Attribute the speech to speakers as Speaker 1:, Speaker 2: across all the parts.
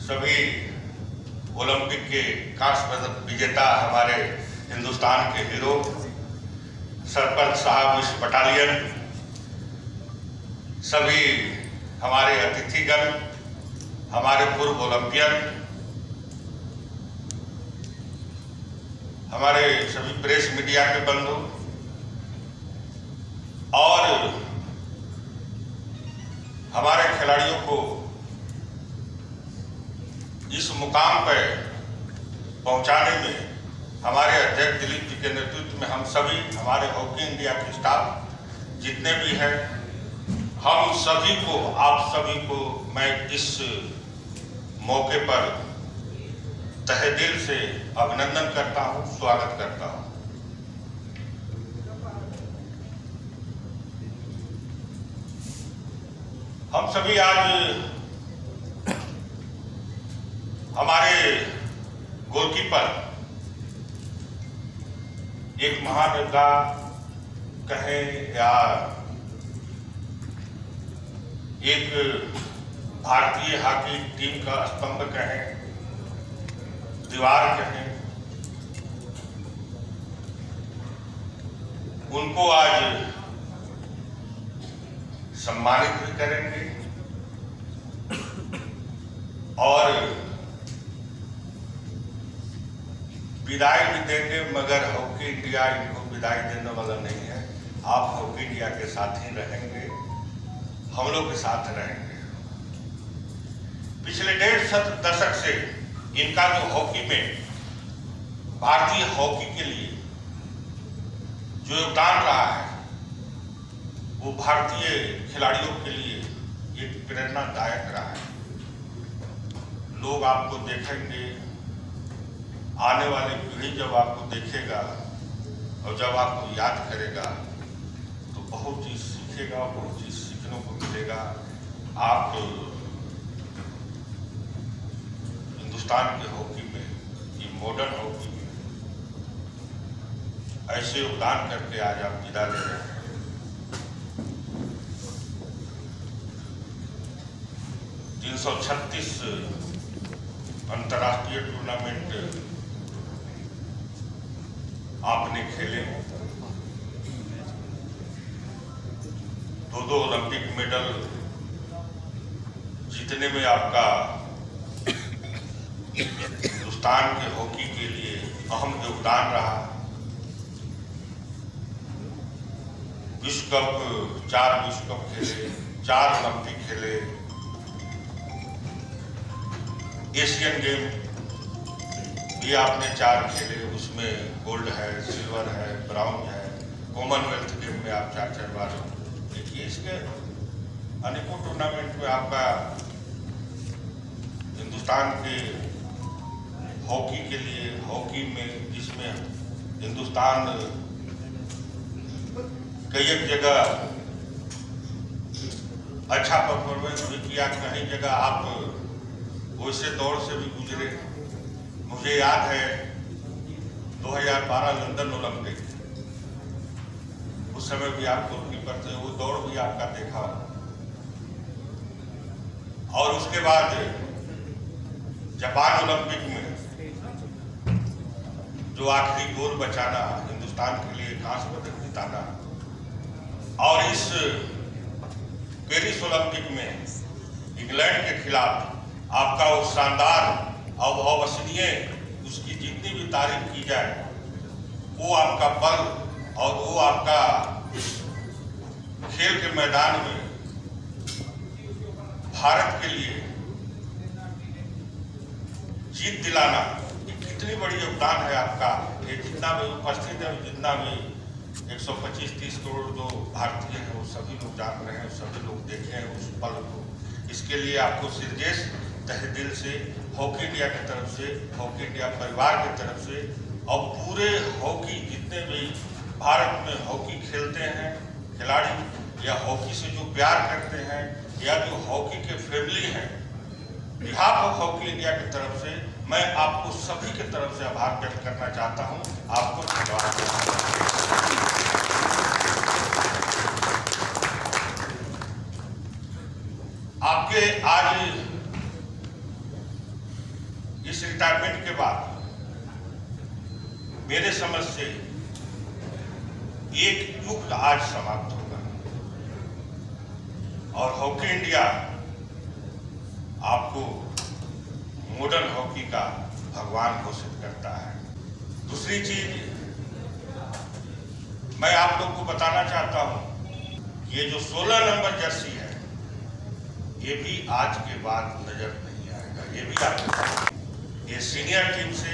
Speaker 1: सभी ओलंपिक के कांस्य पदक विजेता हमारे हिंदुस्तान के हीरो सरपंच साहब इस बटालियन, सभी हमारे अतिथिगण, हमारे पूर्व ओलंपियन, हमारे सभी प्रेस मीडिया के बंधु और हमारे खिलाड़ियों को इस मुकाम पर पहुंचाने में हमारे अध्यक्ष दिलीप जी के नेतृत्व में हम सभी, हमारे हॉकी इंडिया के स्टाफ जितने भी हैं, हम सभी को, आप सभी को मैं इस मौके पर तहे दिल से अभिनंदन करता हूं, स्वागत करता हूं। हम सभी आज हमारे गोलकीपर, एक महानेता कहें या एक भारतीय हॉकी टीम का स्तंभ कहें, दीवार कहें, उनको आज सम्मानित भी करेंगे और विदाई भी देंगे, मगर हॉकी इंडिया इनको विदाई देने वाला नहीं है। आप हॉकी इंडिया के साथ ही रहेंगे, हम लोग के साथ रहेंगे। पिछले 1.5 दशक से इनका जो हॉकी में, भारतीय हॉकी के लिए जो योगदान रहा है, वो भारतीय खिलाड़ियों के लिए एक प्रेरणादायक रहा है। लोग आपको देखेंगे, आने वाली पीढ़ी जब आपको देखेगा और जब आपको याद करेगा तो बहुत चीज सीखेगा, बहुत चीज सीखने को मिलेगा। आप हिंदुस्तान के हॉकी में, ये मॉडर्न हॉकी में ऐसे योगदान करके आज आप विदा ले रहे हैं। 336 अंतर्राष्ट्रीय टूर्नामेंट आपने खेले, 2 ओलंपिक मेडल जीतने में आपका हिंदुस्तान के हॉकी के लिए अहम योगदान रहा। विश्व कप, 4 विश्व कप खेले, 4 ओलंपिक खेले, एशियन गेम भी आपने 4 खेले, उसमें गोल्ड है, सिल्वर है, ब्राउन है। कॉमनवेल्थ गेम में आप 4 बार देखिए। इसके अनेकों टूर्नामेंट में आपका हिंदुस्तान के हॉकी के लिए, हॉकी में जिसमें हिंदुस्तान कई एक जगह अच्छा परफॉर्मेंस भी किया, कई जगह आप वैसे दौर से भी गुजरे। मुझे याद है 2012 लंदन ओलंपिक, उस समय भी आप गोलकीपर थे, वो दौड़ भी आपका देखा। और उसके बाद जापान ओलंपिक में जो आखिरी गोल बचाना, हिंदुस्तान के लिए कांस्य पदक जिताना, और इस पेरिस ओलंपिक में इंग्लैंड के खिलाफ आपका वो शानदार और अविश्वसनीय, उसकी जितनी भी तारीफ की जाए, वो आपका पल और वो आपका खेल के मैदान में भारत के लिए जीत दिलाना, ये कितनी बड़ी योगदान है आपका। ये जितना भी उपस्थित है, जितना भी 125-30 करोड़ जो भारतीय हैं, वो सभी लोग जान रहे हैं, सभी लोग देखे हैं उस पल को। इसके लिए आपको सिरजेश तहे दिल से हॉकी इंडिया की तरफ से, हॉकी इंडिया परिवार की तरफ से और पूरे हॉकी जितने भी भारत में हॉकी खेलते हैं खिलाड़ी, या हॉकी से जो प्यार करते हैं, या जो हॉकी के फैमिली हैं, बिहाफ ऑफ हॉकी इंडिया की तरफ से मैं आपको सभी की तरफ से आभार व्यक्त करना चाहता हूं। आपको धन्यवाद। आपके आज रिटायरमेंट के बाद मेरे समझ से एक युग आज समाप्त होगा और हॉकी इंडिया आपको मॉडर्न हॉकी का भगवान घोषित करता है। दूसरी चीज मैं आप लोग को बताना चाहता हूं, ये जो 16 नंबर जर्सी है ये भी आज के बाद नजर नहीं आएगा। ये भी आपके साथ ये सीनियर टीम से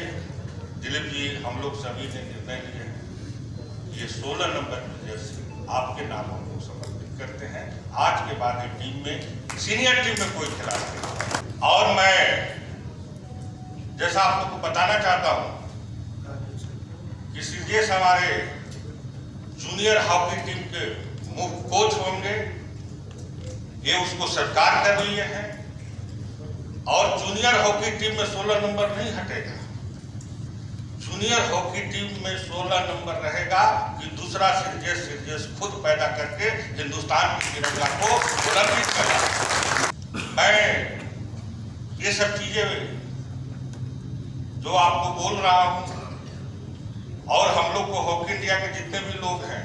Speaker 1: दिलीप जी हम लोग सभी ने निर्णय लिए हैं, ये 16 नंबर की जर्सी आपके नाम हम लोग समर्पित करते हैं। आज के बाद ये टीम में सीनियर टीम में कोई खिलाड़ी नहीं। और मैं जैसा आप लोग को बताना चाहता हूं कि सीरियस हमारे जूनियर हॉकी टीम के मुख्य कोच होंगे, ये उसको स्वीकार कर लिए हैं और जूनियर हॉकी टीम में 16 नंबर नहीं हटेगा। जूनियर हॉकी टीम में 16 नंबर रहेगा कि दूसरा सीरियस खुद पैदा करके हिंदुस्तान की तिरंगा को बुलंदित करेगा। मैं ये सब चीजें जो आपको बोल रहा हूं और हम लोग को हॉकी इंडिया के जितने भी लोग हैं,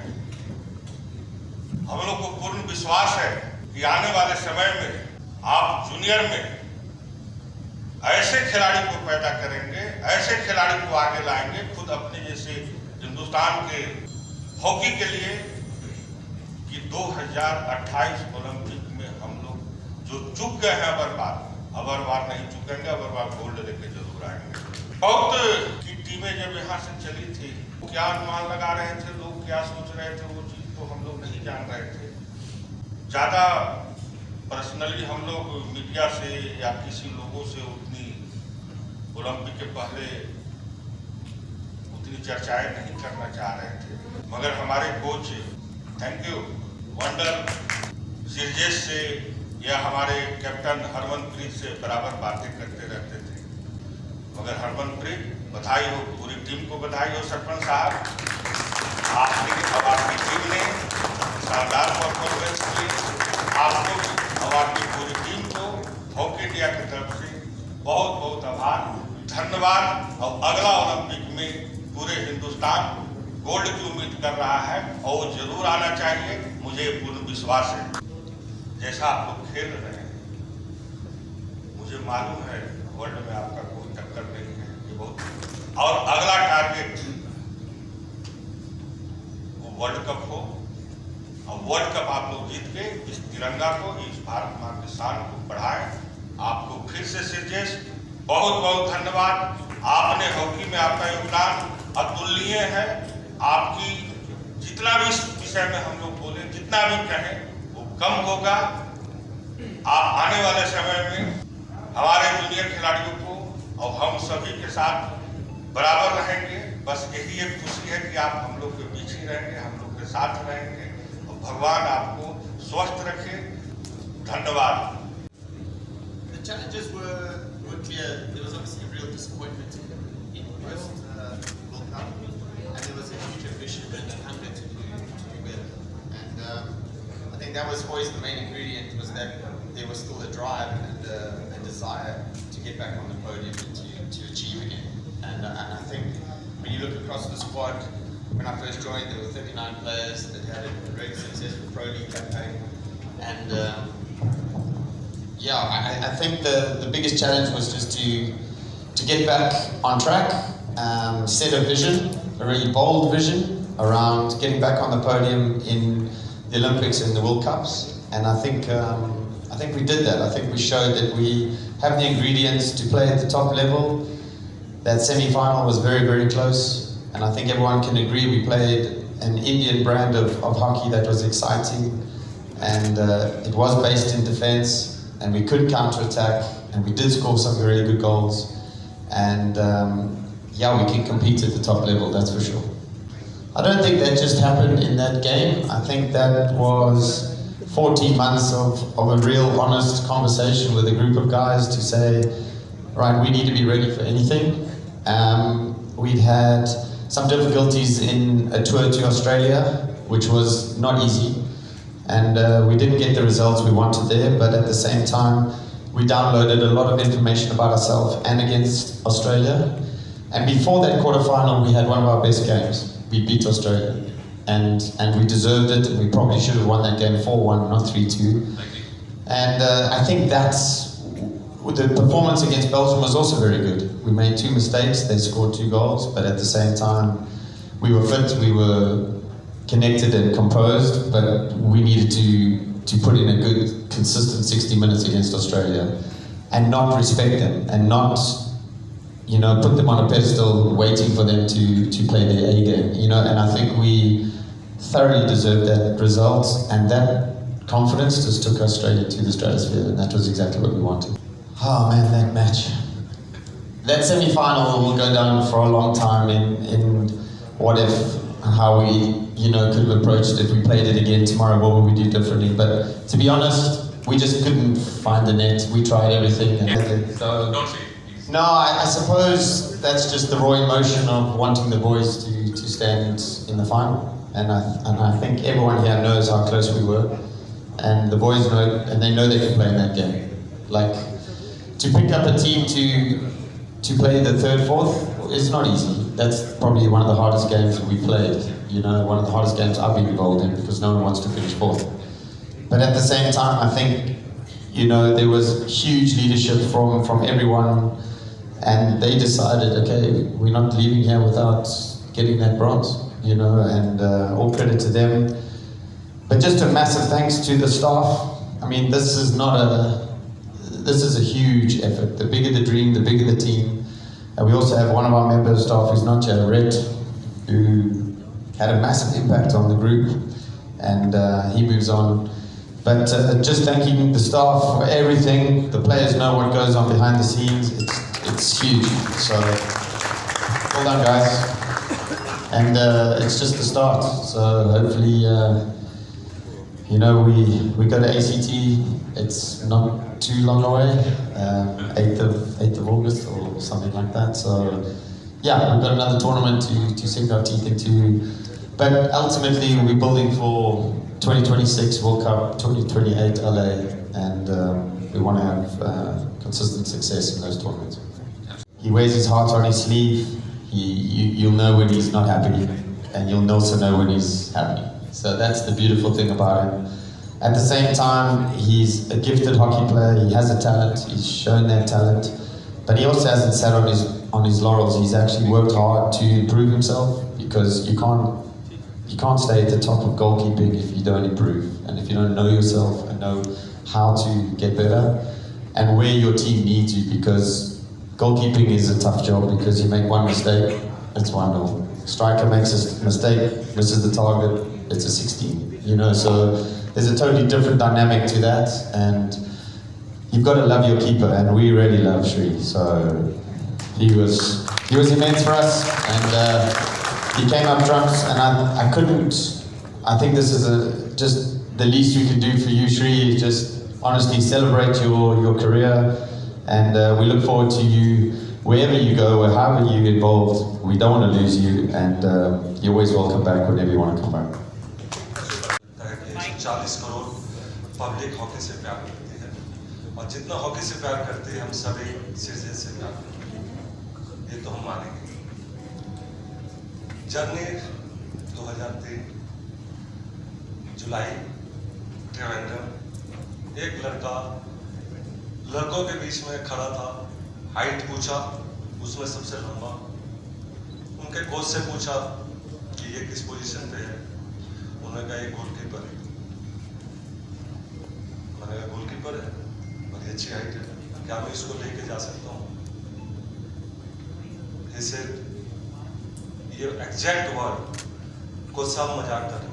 Speaker 1: हम लोग को पूर्ण विश्वास है कि आने वाले समय में आप जूनियर में ऐसे खिलाड़ी को पैदा करेंगे, ऐसे खिलाड़ी को आगे लाएंगे, खुद अपने जैसे हिंदुस्तान के हॉकी के लिए कि 2028 ओलंपिक में हम लोग जो चूक गए हैं अबर बार नहीं चूकेंगे, अबर बार गोल्ड लेके जरूर आएंगे। बहुत की टीमें जब यहाँ से चली थी, क्या अनुमान लगा रहे थे लोग, क्या सोच रहे थे, वो चीज तो हम लोग नहीं जान रहे थे। ज्यादा पर्सनली हम लोग मीडिया से या किसी लोगों से उतनी ओलंपिक के पहले उतनी चर्चाएं नहीं करना चाह रहे थे, मगर हमारे कोच थैंक यू वंडर सीरजेश से या हमारे कैप्टन हरमनप्रीत से बराबर बातें करते रहते थे। मगर हरमनप्रीत बधाई हो, पूरी टीम को बधाई हो सरपंच साहब, आपकी टीम ने शानदार परफॉर्मेंस की, आपको और आपकी पूरी टीम को हॉकी इंडिया की तरफ से बहुत बहुत आभार, धन्यवाद। और अगला ओलंपिक में पूरे हिंदुस्तान गोल्ड की उम्मीद कर रहा है और वो जरूर आना चाहिए, मुझे पूर्ण विश्वास है। जैसा आप लोग खेल रहे हैं मुझे मालूम है वर्ल्ड में आपका कोई टक्कर नहीं है, ये बहुत। और अगला टारगेट वो वर्ल्ड कप हो और वर्ल्ड कप आप लोग जीत के इस तिरंगा को, इस भारत मां की शान को बढ़ाएं। आपको फिर से सीरजेश बहुत बहुत धन्यवाद। आपने हॉकी में आपका योगदान अतुलनीय है। आपकी जितना भी इस विषय में हम लोग बोले, जितना भी कहें वो कम होगा। आप आने वाले समय में हमारे जूनियर खिलाड़ियों को और हम सभी के साथ बराबर रहेंगे। बस यही एक खुशी है कि आप हम लोग के बीच ही रहेंगे, हम लोग के साथ रहेंगे। भगवान आपको स्वस्थ रखे। धन्यवाद।
Speaker 2: The challenges were clear. There was obviously a real disappointment in post World Cup, and there was a huge ambition and hunger to do well. And I think that was always the main ingredient, was that there was still a drive and a desire to get back on the podium and to achieve again. And I think when you look across the squad, when I first joined, there were 39 players that had a very successful Pro League campaign, and I think the biggest challenge was just to get back on track, set a vision, a really bold vision around getting back on the podium in the Olympics and the World Cups, and I think we did that. I think we showed that we have the ingredients to play at the top level. That semi-final was very, very close. And I think everyone can agree we played an Indian brand of hockey that was exciting, and it was based in defense, and we could counter-attack, and we did score some really good goals, and we can compete at the top level, that's for sure. I don't think that just happened in that game. I think that was 14 months of a real honest conversation with a group of guys to say, right, we need to be ready for anything. We'd had some difficulties in a tour to Australia, which was not easy, and we didn't get the results we wanted there, but at the same time we downloaded a lot of information about ourselves and against Australia. And before that quarterfinal, we had one of our best games. We beat Australia. And we deserved it, and we probably should have won that game 4-1, not 3-2. And I think that's, the performance against Belgium was also very good. We made 2 mistakes, they scored 2 goals, but at the same time, we were fit, we were connected and composed, but we needed to put in a good, consistent 60 minutes against Australia and not respect them and not, you know, put them on a pedestal waiting for them to play their A game, you know, and I think we thoroughly deserved that result, and that confidence just took us straight into the stratosphere, and that was exactly what we wanted. Oh man, that match. That semi-final will go down for a long time in what if, how we, you know, could have approached it. If we played it again tomorrow, what would we do differently? But to be honest, we just couldn't find the net. We tried everything. And so,
Speaker 3: Don't say it, please.
Speaker 2: no, I suppose that's just the raw emotion of wanting the boys to stand in the final. And I think everyone here knows how close we were. And the boys know, and they know they can play in that game. Like, to pick up a team to play the third, fourth, it's not easy. That's probably one of the hardest games that we played. You know, one of the hardest games I've been involved in, because no one wants to finish fourth. But at the same time, I think, you know, there was huge leadership from everyone, and they decided, okay, we're not leaving here without getting that bronze, you know, and all credit to them. But just a massive thanks to the staff. I mean, this is a huge effort. The bigger the dream, the bigger the team. And we also have one of our members of staff who's not here, Red, who had a massive impact on the group, and he moves on. But just thanking the staff for everything. The players know what goes on behind the scenes. It's huge. So, well done, guys. And it's just the start. So hopefully, you know, we go to ACT. It's not too long away, 8th of August or something like that. So yeah, we've got another tournament to sink our teeth into. But ultimately, we're building for 2026 World Cup, 2028 LA, and we want to have consistent success in those tournaments. He wears his heart on his sleeve. You'll know when he's not happy, and you'll also know when he's happy. So that's the beautiful thing about him. At the same time, he's a gifted hockey player. He has a talent. He's shown that talent, but he also hasn't sat on his laurels. He's actually worked hard to improve himself, because you can't stay at the top of goalkeeping if you don't improve, and if you don't know yourself and know how to get better and where your team needs you, because goalkeeping is a tough job, because you make one mistake, it's 1-0. Striker makes a mistake, misses the target, it's a 16. You know, so there's a totally different dynamic to that, and you've got to love your keeper, and we really love Shri. So he was immense for us, and he came up trumps, and I think this is just the least we can do for you, Shri, is just honestly celebrate your career, and we look forward to you wherever you go or however you get involved. We don't want to lose you, and you're always welcome back whenever you want to come back.
Speaker 3: 40 crore public hockey से प्यार करती है, और जितना hockey से प्यार करती है हम सभी सिरजे से प्यार करते हैं, ये तो हम मानेंगे। जर्नी 2003 जुलाई, ट्रिवेंड्रम, एक लड़कों के बीच में खड़ा था, हाइट पूछा, उसमें सबसे लंबा। उनके कोच से पूछा कि ये किस पोजीशन पे है, उन्होंने कहा ये गोलकीपर है। मैंने कहा गोलकीपर है, बड़ी अच्छी हाइट है, क्या मैं इसको लेके जा सकता हूँ? He said, ये एग्जैक्ट वर्ड, कोच साहब मजाक कर रहे,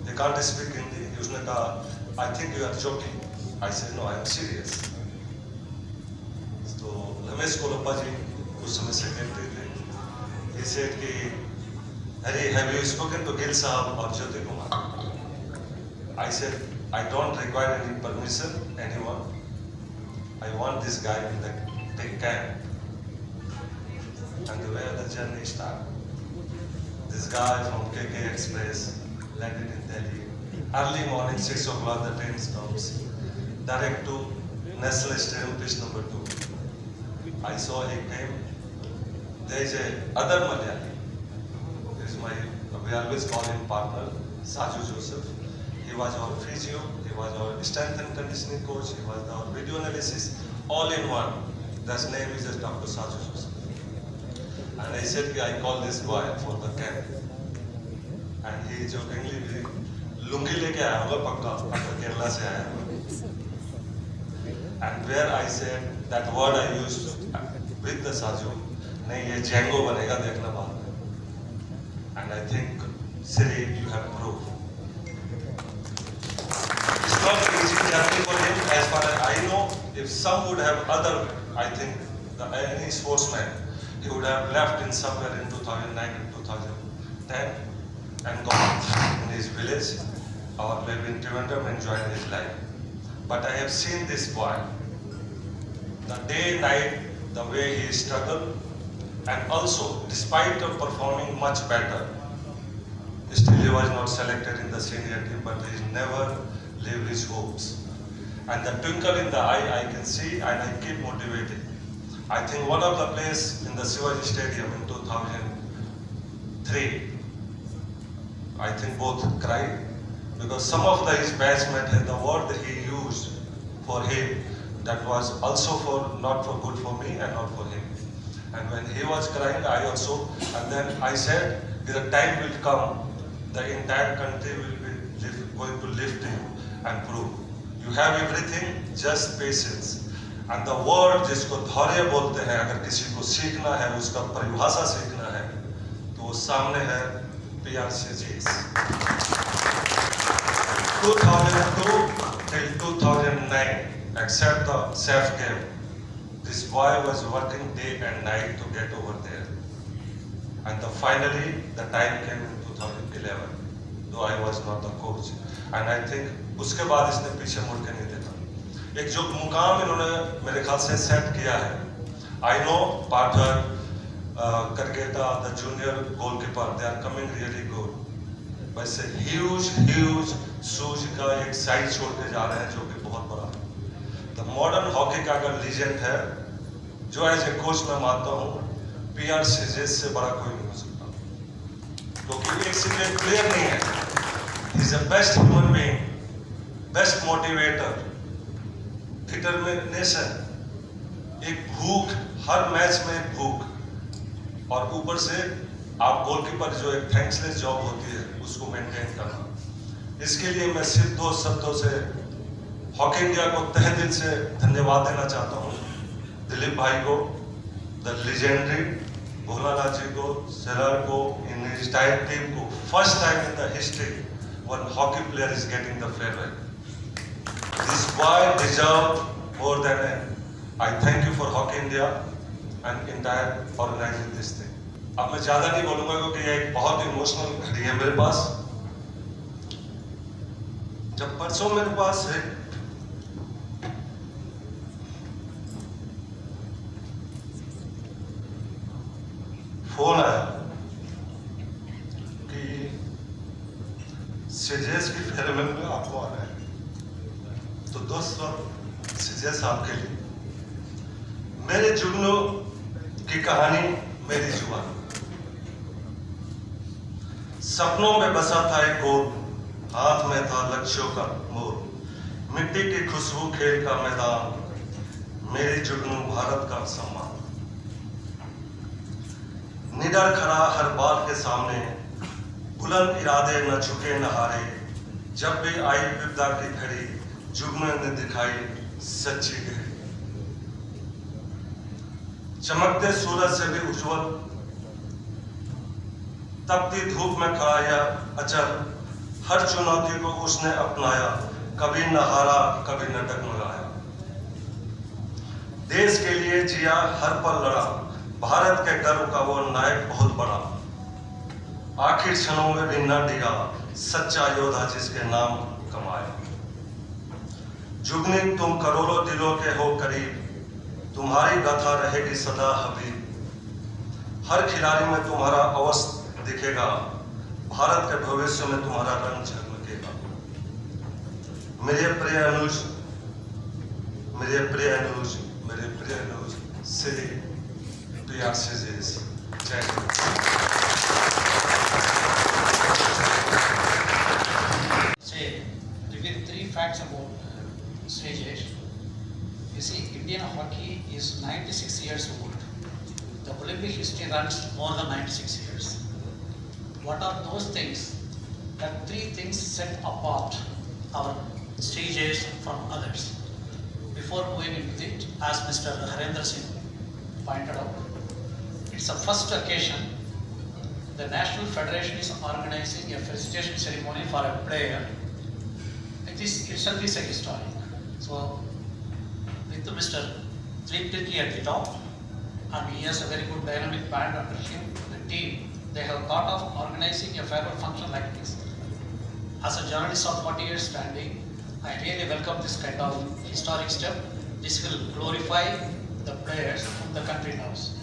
Speaker 3: they can't speak Hindi। उसने कहा, I think you are joking। I said no, I am serious। तो रमेश कोलप्पा जी उस समय सेक्रेटरी थे। He said कि अरे have you spoken to Gill साहब और Jyoti Kumar? I said I don't require any permission, anyone। I want this guy in the big camp। And the way the journey started, this guy from KK Express landed in Delhi. Early morning, 6 o'clock, the train stops. Direct to National Stadium, pitch number 2. I saw he came. There is a other Malayali. We always call him partner, Saju Joseph. He was our physio, he was our strength and conditioning coach, he was our video analysis, all in one. His name is Dr. Saju Joseph. And I said, I call this boy for the camp. And he jokingly, lungi leke aaya hoga pakka, after Kerala se aaya. And where I said, that word I used with the Saju, nahi ye Django banega dekhna baad mein. And I think, Siri, you have proved. It's not an easy journey for him. As far as I know, if some would have other, I think, any sportsman, he would have left in somewhere in 2009 and 2010 and gone in his village or maybe in Trivandrum enjoying his life. But I have seen this boy, the day, night, the way he struggled, and also, despite of performing much better, still he was not selected in the senior team, but he never leave his hopes. And the twinkle in the eye I can see, and I keep motivating. I think one of the plays in the Shivaji Stadium in 2003, I think both cried, because some of his batsmen had the word that he used for him that was also not for good for me and not for him. And when he was crying, I also, and then I said, the time will come, the entire country will be going to lift you and prove. You have everything, just patience. And the word जिसको धैर्य बोलते हैं, अगर किसी को सीखना है, उसका परिभाषा सीखना है, तो वो सामने है PRCGs. 2002 till 2009, except the SAF game, this boy was working day and night to get over there. And finally, the time came in 2011, though I was not the coach. And I think उसके बाद इसने पीछे मुड़ के नहीं देखा. एक जो मुकाम इन्होंने मेरे ख्याल से सेट किया है. I know Pathar, Karketa, the junior goalkeeper, they are coming really good. वैसे huge शूज का एक साइज छोड़ के जा रहे हैं जो कि बहुत बड़ा है. The modern hockey का अगर लीजेंड है, जो एज ए कोच मैं मानता हूँ, PRCGs से बड़ा कोई नहीं हो सकता. क्योंकि एक सिर्फ प्लेयर नहीं है. He is the best human being, best motivator, determination, एक भूख, हर मैच में एक भूख, और ऊपर से आप गोलकीपर जो एक थैंक्सलेस जॉब होती है उसको मेंटेन करना. इसके लिए मैं सिर्फ 2 शब्दों से हॉकी इंडिया को तहे दिल से धन्यवाद देना चाहता हूँ. दिलीप भाई को, द लेजेंडरी भोलानाथ जी को, सेलर को, इन रिटायर टीम को, first time in the history one hockey player is getting the farewell. This boy deserve more than I thank you for hockey India and entire organizing this thing. अब मैं ज्यादा नहीं बोलूंगा क्योंकि ये एक बहुत इमोशनल घड़ी है मेरे पास. जब परसों मेरे पास है फोन आया कि सीजेस की फेयरवेल में आपको आना है, तो दोस्तों सीजेस आपके लिए मेरे जुगनू की कहानी मेरी जुबान. सपनों में बसा था एक गोल, हाथ में था लक्ष्यों का मोर, मिट्टी की खुशबू खेल का मैदान, मेरी जुगनू भारत का सम्मान. निडर खड़ा हर बाल के सामने, बुलंद इरादे न झुके न हारे, जब भी आई विपदा की घड़ी, जुगनू ने दिखाई सच्ची गहरी. चमकते सूरज से भी उज्जवल, तपती धूप में खड़ा यह अचल, हर चुनौती को उसने अपनाया, कभी न हारा कभी न डगमगाया. देश के लिए जिया हर पल लड़ा, भारत के गर्व का वो नायक बहुत बड़ा, आखिर क्षणों में भी न डिगा, सच्चा योद्धा जिसके नाम कमाया. जुगनी तुम करोड़ों दिलों के हो करीब, तुम्हारी गाथा रहेगी सदा हबीब, हर खिलाड़ी में तुम्हारा अवश्य दिखेगा, भारत के भविष्य में तुम्हारा रंग झलकेगा. मेरे प्रिय अनुज, मेरे प्रिय अनुज श्री प्रिया श्रीजेश। जय Hind.
Speaker 4: Say, reveal 3 facts about Srijesh. You see, Indian hockey is 96 years old. The Olympic history runs more than 96 years. What are those things? That 3 things set apart our Srijesh from others. Before going into it, as Mr. Harendra Singh pointed out, it's the first occasion the National Federation is organizing a felicitation ceremony for a player. This itself is a historic. So, with Mr. Triptiki at the top, and he has a very good dynamic band under him, the team, they have thought of organizing a farewell function like this. As a journalist of 40 years standing, I really welcome this kind of historic step. This will glorify the players whom the country knows.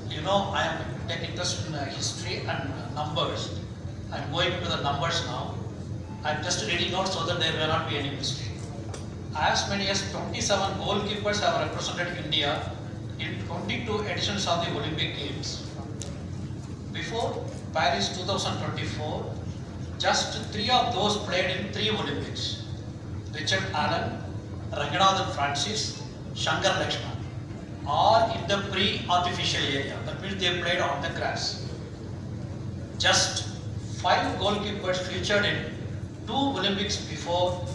Speaker 4: You know, I am taking interest in history and numbers. I am going to the numbers now. I am just reading out so that there may not be any mistake. As many as 27 goalkeepers have represented India in 22 editions of the Olympic Games. Before Paris 2024, just 3 of those played in 3 Olympics. Richard Allen, Ranganathan Francis, Shankar Lakshman, all in the pre-artificial area. That means they played on the grass. Just 5 goalkeepers featured in 2 Olympics before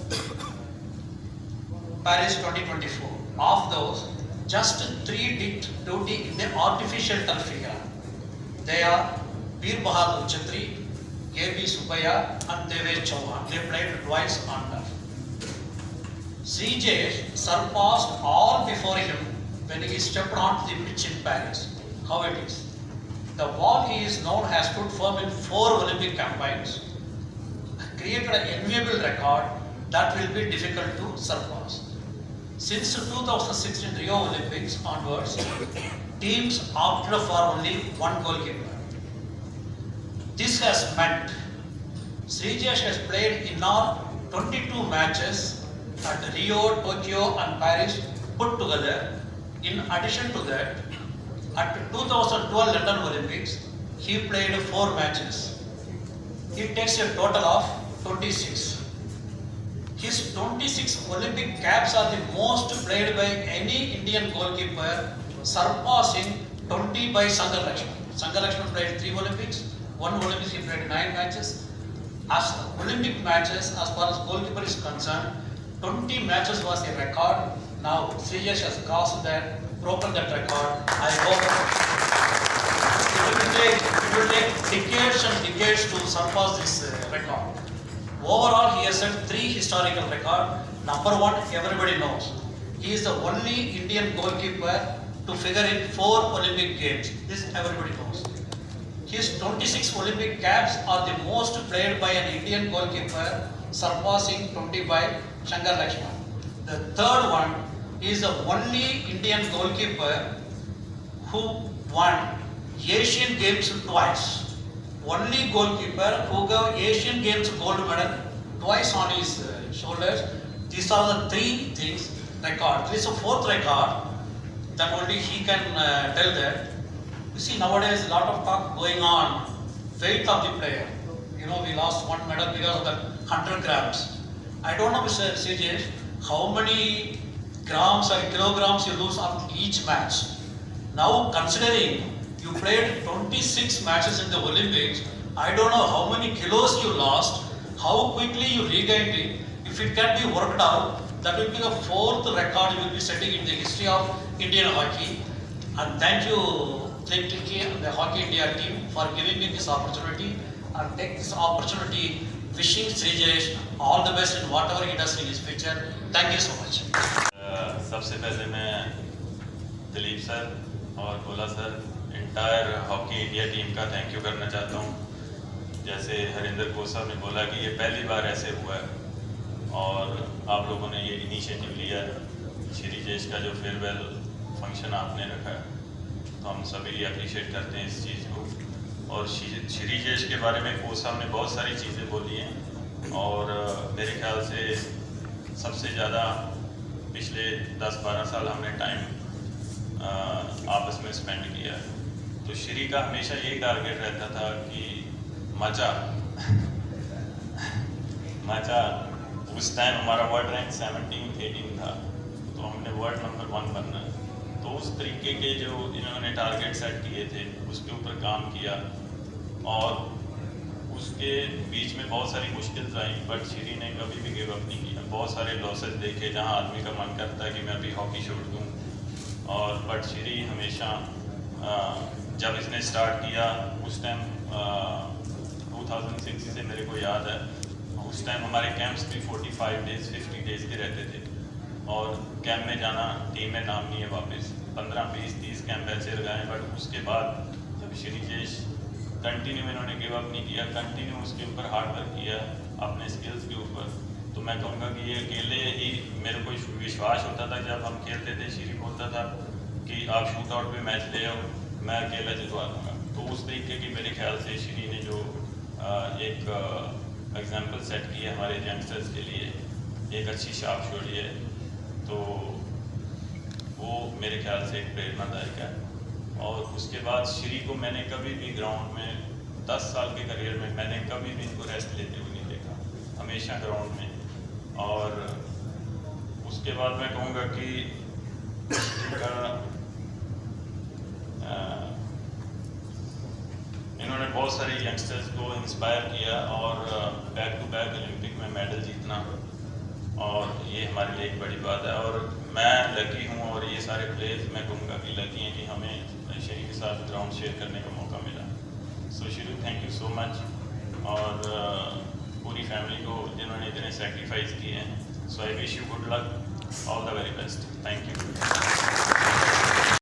Speaker 4: Paris 2024. Of those, just 3 did duty in the artificial turf area. They are Veer Bahadur Chhatri, K.B. Subbaiah and Devesh Chauhan. They played twice on turf. Srijesh surpassed all before him when he stepped onto the pitch in Paris. How it is? The wall he is known has stood firm in 4 Olympic campaigns, created an enviable record that will be difficult to surpass. Since 2016 Rio Olympics onwards, teams opted for only 1 goalkeeper. This has meant Srijesh has played in all 22 matches at Rio, Tokyo and Paris put together. In addition to that, at 2012 London Olympics, he played 4 matches. It takes a total of 26. His 26 Olympic caps are the most played by any Indian goalkeeper, surpassing 20 by Shankar Lakshman. Shankar Lakshman played 3 Olympics, 1 Olympics he played 9 matches. As Olympic matches, as far as goalkeeper is concerned, 20 matches was a record. Now Srijesh has crossed that, broken that record. I hope it will take decades and decades to surpass this record. Overall, he has set 3 historical records. Number 1, everybody knows. He is the only Indian goalkeeper to figure in 4 Olympic Games. This everybody knows. His 26 Olympic caps are the most played by an Indian goalkeeper, surpassing 20 by Shankar Lakshman. The third one is the only Indian goalkeeper who won Asian Games twice. Only goalkeeper who got Asian Games gold medal twice on his shoulders. These are the 3 things record. There is a 4th record that only he can tell that. You see, nowadays a lot of talk going on weight of the player. You know, we lost 1 medal because of that 100 grams. I don't know, Mr. Srijesh, how many grams or kilograms you lose on each match. Now, considering you played 26 matches in the Olympics, I don't know how many kilos you lost, how quickly you regained it. If it can be worked out, that will be the 4th record you will be setting in the history of Indian hockey. And thank you, Triptiki and the Hockey India team for giving me this opportunity, and take this opportunity wishing Srijesh all the best in whatever he does in his future. Thank you so much.
Speaker 5: सबसे पहले मैं Dilip sir और गोला sir entire hockey India team का thank you करना चाहता हूँ। जैसे हरिंदर कोसा ने बोला कि ये पहली बार ऐसे हुआ है और आप लोगों ने ये इनिशिएटिव लिया है। श्रीजेश का जो फेयरवेल फंक्शन आपने रखा है, तो हम सभी अप्रिशिएट करते हैं इस चीज़ को। और श्री जेश के बारे में कोच साहब ने बहुत सारी चीज़ें बोली हैं और मेरे ख्याल से सबसे ज़्यादा पिछले 10-12 साल हमने टाइम आपस में स्पेंड किया। तो श्री का हमेशा यही टारगेट रहता था कि मचा उस टाइम हमारा वर्ल्ड रैंक 17-18 था, तो हमने वर्ल्ड नंबर 1 बनना है। तो उस तरीके के जो इन्होंने टारगेट सेट किए थे उसके ऊपर काम किया और उसके बीच में बहुत सारी मुश्किल्स आई, बट श्री ने कभी भी गिव अप नहीं किया। बहुत सारे लॉसेस देखे जहां आदमी का मन करता है कि मैं अभी हॉकी छोड़ दूं, और बट श्री हमेशा जब इसने स्टार्ट किया उस टाइम 2006 से मेरे को याद है, उस टाइम हमारे कैंप्स भी 45 डेज 50 डेज के रहते थे और कैंप में जाना टीम में नाम नहीं है वापस। 15-20-30 कैंप ऐसे लगाए, बट उसके बाद जब श्री जेश कंटिन्यू इन्होंने गिव अप नहीं किया, कंटिन्यू उसके ऊपर हार्ड वर्क किया अपने स्किल्स के ऊपर। तो मैं कहूँगा कि ये अकेले ही मेरे को विश्वास होता था जब हम खेलते थे, श्री बोलता था कि आप शूट आउट पे मैच ले आओ, मैं अकेला जितवा दूँगा। तो उस तरीके की मेरे ख्याल से श्री ने जो एक एग्जाम्पल सेट की है हमारे यंगस्टर्स के लिए, एक अच्छी छाप छोड़ी है, तो वो मेरे ख्याल से एक प्रेरणादायक है। और उसके बाद श्री को मैंने कभी भी ग्राउंड में 10 साल के करियर में मैंने कभी भी इनको रेस्ट लेते हुए नहीं देखा, हमेशा ग्राउंड में। और उसके बाद मैं कहूँगा कि इन्होंने बहुत सारे यंगस्टर्स को इंस्पायर किया और बैक टू बैक ओलंपिक में मेडल जीतना, और ये हमारे लिए एक बड़ी बात है। और मैं लकी हूँ और ये सारे प्लेयर्स मैं कहूँगा कि लकी हैं कि हमें श्री के साथ ग्राउंड शेयर करने का मौका मिला। So Shri, thank you so much, और पूरी फैमिली को जिन्होंने इतने सेक्रीफाइस किए हैं। So I wish you good luck, all the very best, thank you.